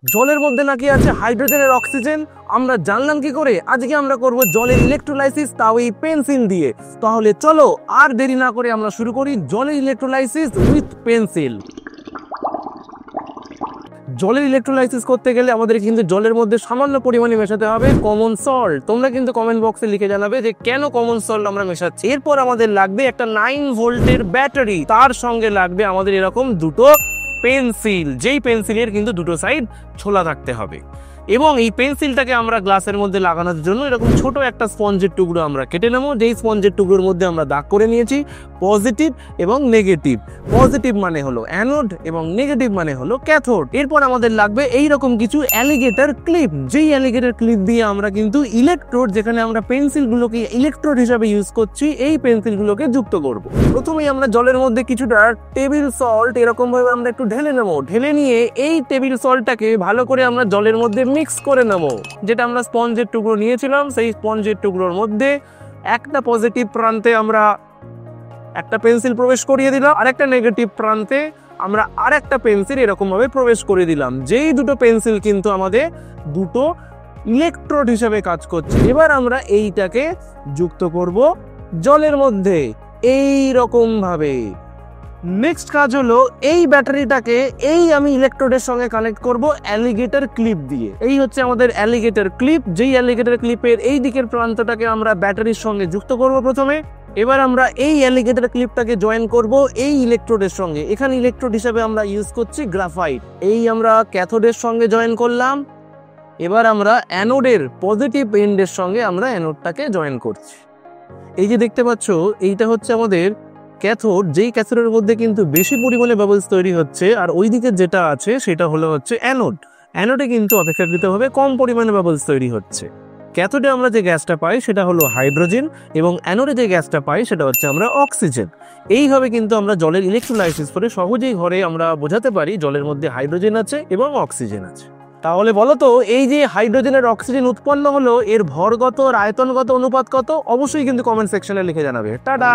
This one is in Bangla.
জলের মধ্যে নাকি আছে হাইড্রোজেন আর অক্সিজেন। আমরা জানলাম কি করে? আজকে আমরা করব জলের ইলেকট্রোলাইসিস, তাও এই পেন্সিল দিয়ে। তাহলে চলো আর দেরি না করে আমরা শুরু করি জলের ইলেকট্রোলাইসিস উইথ পেন্সিল। জলের ইলেকট্রোলাইসিস করতে গেলে আমাদের কিন্তু জলের মধ্যে সামান্য পরিমাণে মেশাতে হবে কমন সল্ট। তোমরা কিন্তু কমেন্ট বক্সে লিখে জানাবে যে কেন কমন সল্ট আমরা মেশাচ্ছি। এরপর আমাদের লাগবে একটা 9 ভোল্টের ব্যাটারি, তার সঙ্গে লাগবে আমাদের এরকম দুটো পেন্সিল, যেই পেন্সিলের কিন্তু দুটো সাইড ছোলা থাকতে হবে। এবং এই পেন্সিলটাকে আমরা গ্লাসের মধ্যে লাগানোর জন্য এরকম ছোট একটা স্পঞ্জের টুকরো আমরা কেটে নেবো, যেই স্পঞ্জের টুকরোর মধ্যে আমরা দাগ করে নিয়েছি পজিটিভ এবং নেগেটিভ। পজিটিভ মানে হলো অ্যানোড এবং নেগেটিভ মানে হলো ক্যাথোড। এরপর আমাদের লাগবে এইরকম কিছু অ্যালিগেটর ক্লিপ, যেই অ্যালিগেটর ক্লিপ দিয়ে আমরা কিন্তু ইলেকট্রোড, যেখানে আমরা পেন্সিলগুলোকে ইলেকট্রোড হিসাবে ইউজ করছি, এই পেন্সিলগুলোকে যুক্ত করব। প্রথমেই আমরা জলের মধ্যে কিছুটা টেবিল সল্ট এরকম ভাবে আমরা একটু ঢেলে নেবো। ঢেলে নিয়ে এই টেবিল সল্টটাকে ভালো করে আমরা জলের মধ্যে মিক্স করে নেবো। যেটা আমরা স্পঞ্জের টুকরো নিয়েছিলাম, সেই স্পঞ্জের টুকরোর মধ্যে একটা পজিটিভ প্রান্তে আমরা একটা পেন্সিল প্রবেশ করিয়ে দিলাম, আর একটা নেগেটিভ প্রান্তে আমরা আর একটা পেন্সিল এরকম ভাবে প্রবেশ করে দিলাম। যেই দুটো পেন্সিল কিন্তু আমাদের দুটো ইলেকট্রোড হিসেবে কাজ করছে। এবার আমরা এইটাকে যুক্ত করব জলের মধ্যে এই রকম ভাবে। নেক্সট কাজ হলো এই ব্যাটারিটাকে আমি ইলেকট্রোডের সঙ্গে কানেক্ট করব অ্যালিগেটর ক্লিপ দিয়ে। এই হচ্ছে আমাদের অ্যালিগেটর ক্লিপ। যেই অ্যালিগেটর ক্লিপের এই দিকের প্রান্তটাকে আমরা ব্যাটারির সঙ্গে যুক্ত করব প্রথমে। এবার আমরা এই অ্যালিগেটর ক্লিপটাকে জয়েন করব এই ইলেকট্রোডের সঙ্গে। এখানে ইলেকট্রোড হিসেবে আমরা ইউজ করছি গ্রাফাইট। এই আমরা ক্যাথোডের সঙ্গে জয়েন করলাম। এবার আমরা অ্যানোডের পজিটিভ এন্ডের সঙ্গে আমরা অ্যানোডটাকে জয়েন করছি। এই যে দেখতে পাচ্ছ, এইটা হচ্ছে আমাদের ক্যাথোড, যেই ক্যাথোডের মধ্যে কিন্তু বেশি পরিমাণে বাবলস তৈরি হচ্ছে, আর ওই দিকে যেটা আছে সেটা হলো হচ্ছে অ্যানোড। অ্যানোডে কিন্তু অপেক্ষাকৃতভাবে কম পরিমাণে বাবলস তৈরি হচ্ছে। ক্যাথোডে আমরা যে গ্যাসটা পাই সেটা হলো হাইড্রোজেন, এবং অ্যানোডে যে গ্যাসটা পাই সেটা হচ্ছে আমরা অক্সিজেন। এইভাবে কিন্তু আমরা জলের ইলেকট্রোলাইসিস করে সহজেই ঘরে আমরা বোঝাতে পারি জলের মধ্যে হাইড্রোজেন আছে এবং অক্সিজেন আছে। তাহলে বলো তো, এই যে হাইড্রোজেন আর অক্সিজেন উৎপন্ন হলো, এর ভরগত আর আয়তনগত অনুপাত কত? অবশ্যই কিন্তু কমেন্ট সেকশনে লিখে জানাবে। টাটা।